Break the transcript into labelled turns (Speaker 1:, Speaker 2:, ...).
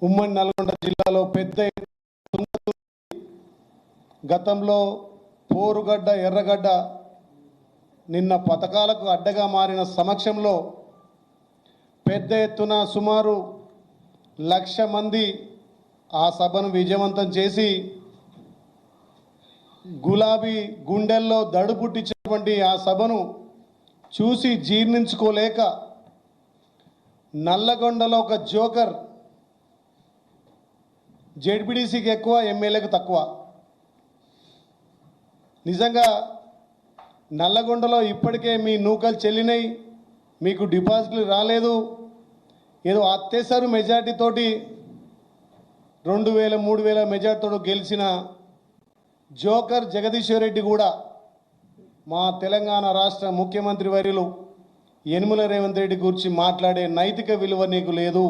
Speaker 1: ఉమ్మడి నల్గొండ జిల్లాలో పెద్ద గతంలో పోరుగడ్డ ఎర్రగడ్డ నిన్న పథకాలకు అడ్డగా మారిన సమక్షంలో పెద్ద ఎత్తున సుమారు 1,00,000 మంది ఆ సభను విజయవంతం చేసి గులాబీ గుండెల్లో దడు పుట్టించినటువంటి ఆ సభను చూసి జీర్ణించుకోలేక నల్లగొండలో ఒక జోకర్ జెడ్పీటీసీకి ఎక్కువ ఎమ్మెల్యేకు తక్కువ. నిజంగా నల్లగొండలో ఇప్పటికే మీ నూకలు చెల్లినాయి, మీకు డిపాజిట్లు రాలేదు, ఏదో అత్యవసర మెజార్టీతోటి 2,000 3,000 మెజార్టీతో గెలిచిన జోకర్ జగదీశ్వర్ రెడ్డి కూడా మా తెలంగాణ రాష్ట్ర ముఖ్యమంత్రి వర్యులు యనుమల రేవంత్ రెడ్డి గురించి మాట్లాడే నైతిక విలువ నీకు లేదు.